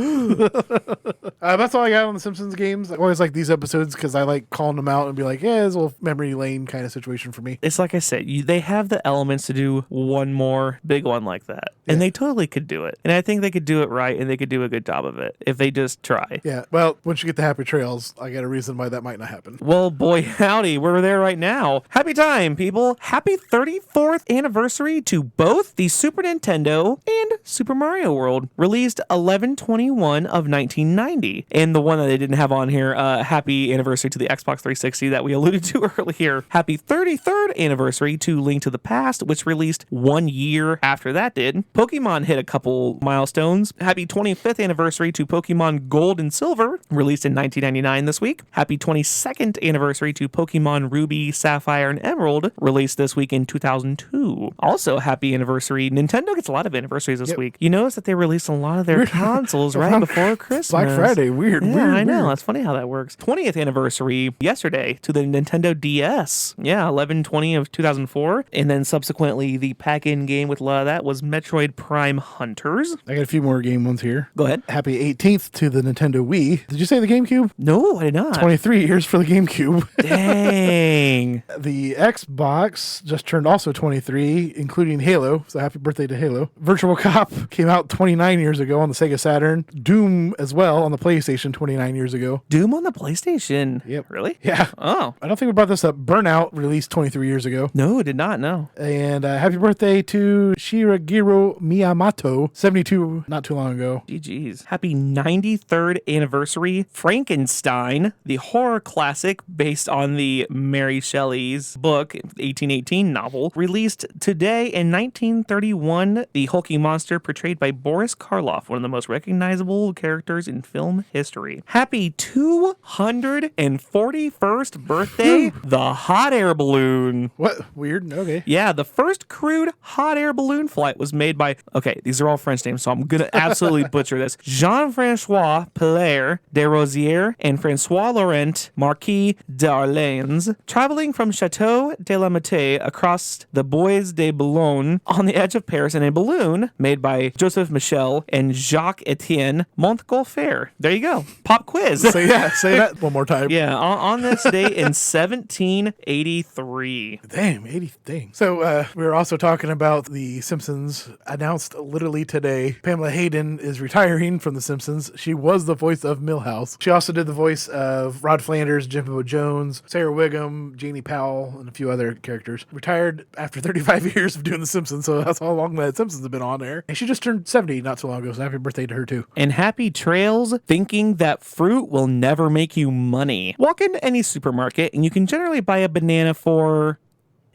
that's all I got on the Simpsons games. I always like these episodes because I like calling them out and be like, yeah, it's a little memory lane kind of situation for me. It's like I said, they have the elements to do one more big one like that, and they totally could do it. And I think they could do it right, and they could do a good job of it if they just try. Yeah. Well, once you get the Happy Trails, I got a reason why that might not happen. Well, boy, howdy, we're there right now. Happy time, people. Happy 34th anniversary to both the Super Nintendo and Super Mario World, released 11/21 of 1990. And the one that they didn't have on here, happy anniversary to the Xbox 360 that we alluded to earlier. Happy 33rd anniversary to Link to the Past, which released 1 year after that did. Pokemon hit a couple milestones. Happy 25th anniversary to Pokemon Gold and Silver, released in 1999 this week. Happy 22nd anniversary to Pokemon Ruby, Sapphire, and Emerald, released this week in 2002. Also, happy anniversary. Nintendo gets a lot of anniversaries this week. You notice that they released a lot of their consoles right before Christmas. Black Friday. Weird. I know. That's funny how that works. 20th anniversary yesterday to the Nintendo DS. Yeah, 11/20 of 2004. And then subsequently, the pack-in game with a lot of that was Metroid Prime Hunters. I got a few more game ones here. Go ahead. Happy 18th to the Nintendo Wii. Did you say the GameCube? No, I did not. 23 years for the GameCube. Dang. The Xbox just turned also 23, including Halo. So happy birthday to Halo. Virtual Cop came out 29 years ago on the Sega Saturn. Doom as well on the PlayStation 29 years ago. Doom on the PlayStation? Yep. Really? Yeah. Oh. I don't think we brought this up. Burnout released 23 years ago. No, did not, no. And happy birthday to Shigeru Miyamoto, 72 not too long ago. GG's. Happy 93rd anniversary. Frankenstein, the horror classic based on the Mary Shelley's book, 1818 novel, released today in 1931. The hulking monster portrayed by Boris Karloff, one of the most recognizable characters in film history. Happy 241st birthday, the hot air balloon. What? Weird? Okay. Yeah, the first crewed hot air balloon flight was made by, okay, these are all French names, so I'm going to absolutely butcher this. Jean-Francois Pilaire de Rosière and François Laurent Marquis d'Arlennes, traveling from Chateau de la Mette across the Bois de Boulogne on the edge of Paris in a balloon made by Joseph Michel and Jacques Etienne Montgolfier. There you go. Pop quiz. Say that one more time. Yeah, on this date in 1783. Damn, 80 thing. So we were also talking about The Simpsons announced literally today. Pamela Hayden is retiring from The Simpsons. She was the voice of Milhouse. She also did the voice of Rod Flanders, Jimbo Jones, Sarah Wiggum, Janie Powell, and a few other characters. Retired after 35 years of doing The Simpsons, so that's how long that Simpsons have been on there. And she just turned 70 not too long ago, so happy birthday to her too. And happy trails, thinking that fruit will never make you money. Walk into any supermarket and you can generally buy a banana for...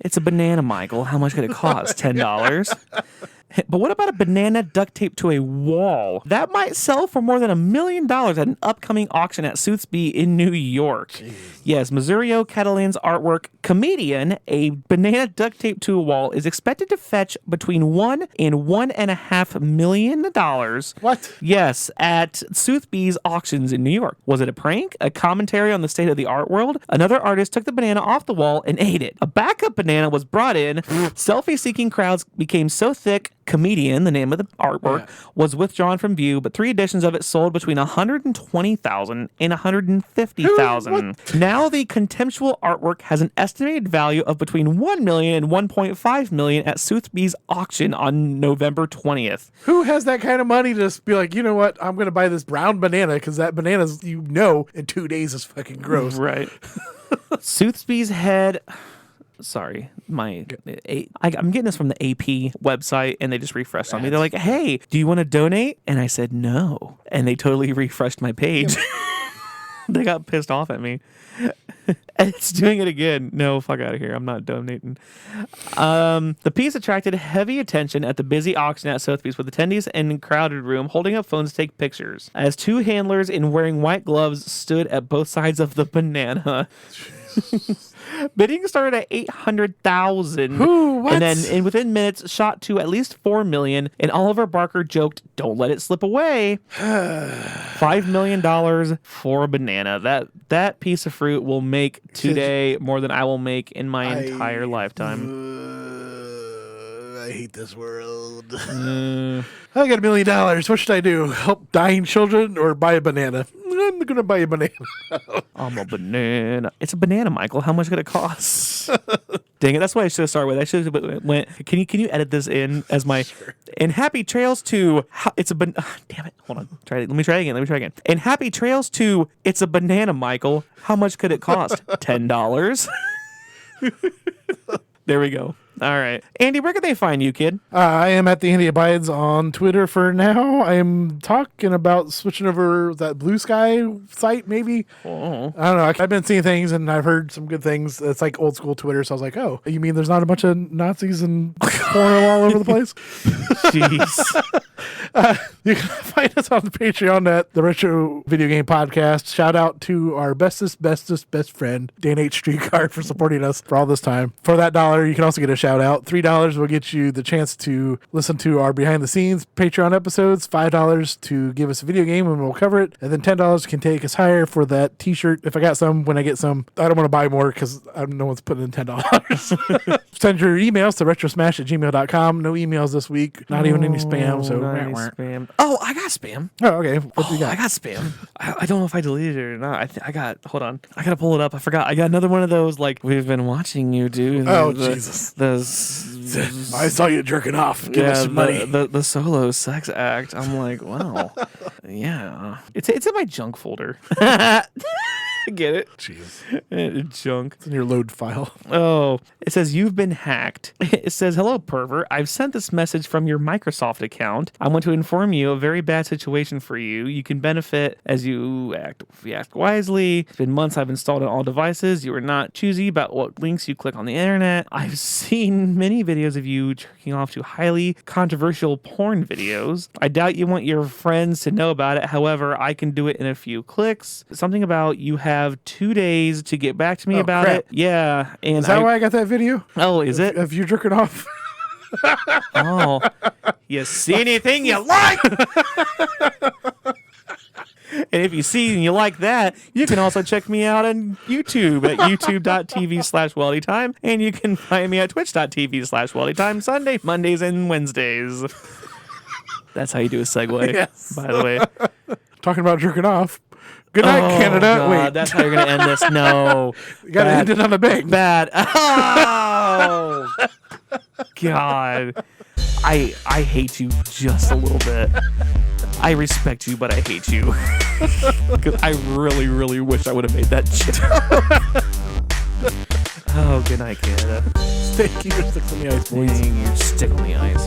It's a banana, Michael. How much could it cost? $10. But what about a banana duct taped to a wall? That might sell for more than $1 million at an upcoming auction at Sotheby's in New York. Jeez. Yes, Masurio Catalan's artwork, Comedian, a banana duct taped to a wall, is expected to fetch between $1 and $1.5 million. What? Yes, at Sotheby's auctions in New York. Was it a prank? A commentary on the state of the art world? Another artist took the banana off the wall and ate it. A backup banana was brought in. Selfie-seeking crowds became so thick, Comedian, the name of the artwork, was withdrawn from view, but 3 editions of it sold between $120,000 and $150,000. Now the contemptual artwork has an estimated value of between $1 million and $1.5 million at Sotheby's auction on November 20th. Who has that kind of money to just be like, you know what? I'm going to buy this brown banana because that banana's, in 2 days is fucking gross. Right. Sotheby's head. Sorry, I'm getting this from the AP website, and they just refreshed on me. They're like, "Hey, do you want to donate?" And I said no, and they totally refreshed my page. They got pissed off at me. It's doing it again. No, fuck out of here. I'm not donating. The piece attracted heavy attention at the busy auction at Sotheby's, with attendees in a crowded room holding up phones to take pictures, as 2 handlers in wearing white gloves stood at both sides of the banana. Bidding started at $800,000, and then within minutes shot to at least $4 million. And Oliver Barker joked, "Don't let it slip away." $5 million for a banana. That piece of fruit will make today more than I will make in my entire lifetime. I hate this world. I got $1 million. What should I do? Help dying children or buy a banana? I'm gonna buy a banana. I'm a banana. It's a banana, Michael. How much could it cost? Dang it! That's what I should have started with. I should have went. Can you edit this in as my? Sure. And happy trails to. It's a banana. Damn it! Hold on. Let me try again. And happy trails to. It's a banana, Michael. How much could it cost? $10. There we go. All right. Andy, where can they find you, kid? I am at the Andy Abides on Twitter for now. I am talking about switching over that Blue Sky site, maybe. Oh. I don't know. I've been seeing things and I've heard some good things. It's like old school Twitter. So I was like, oh, you mean there's not a bunch of Nazis and porno all over the place? Jeez. You can find us on the Patreon at the Retro Video Game Podcast. Shout out to our bestest friend, Dan H. Streetcar, for supporting us for all this time. For that $1, you can also get a shout out. $3 will get you the chance to listen to our behind the scenes Patreon episodes. $5 to give us a video game and we'll cover it. And then $10 can take us higher for that t-shirt. If I got some, when I get some, I don't want to buy more because no one's putting in $10. Send your emails to retrosmash@gmail.com. No emails this week. Not even any spam. So spam. Oh, I got spam. Oh, okay. What do you got? I got spam. I don't know if I deleted it or not. Hold on. I got to pull it up. I forgot. I got another one of those, like, we've been watching you do. Jesus. I saw you jerking off. Give us some money. The solo sex act. I'm like, wow. Yeah. It's in my junk folder. Get it? Jeez. Junk. It's in your load file. Oh, it says you've been hacked. It says, "Hello, pervert. I've sent this message from your Microsoft account. I want to inform you of a very bad situation for you. You can benefit as you act wisely. It's been months I've installed on all devices. You are not choosy about what links you click on the internet. I've seen many videos of you jerking off to highly controversial porn videos. I doubt you want your friends to know about it. However, I can do it in a few clicks. Something about you have 2 days to get back to me about crap. it." Yeah. And Is that why I got that video? Oh, is it? Of you jerking off? Oh. You see anything you like? And if you see and you like that, you can also check me out on YouTube at youtube.tv/wellytime. And you can find me at twitch.tv/wellytime Sunday, Mondays, and Wednesdays. That's how you do a segue, Yes. by the way. Talking about jerking off. Good night, Canada. God, Wait, that's how you're going to end this. No. you got to end it on a bang. Bad. Oh, God. I hate you just a little bit. I respect you, but I hate you. 'Cause I really, really wish I would have made that joke. Oh, good night, Canada. Keep your sticks on the ice, boys. Dang, you're stick on the ice.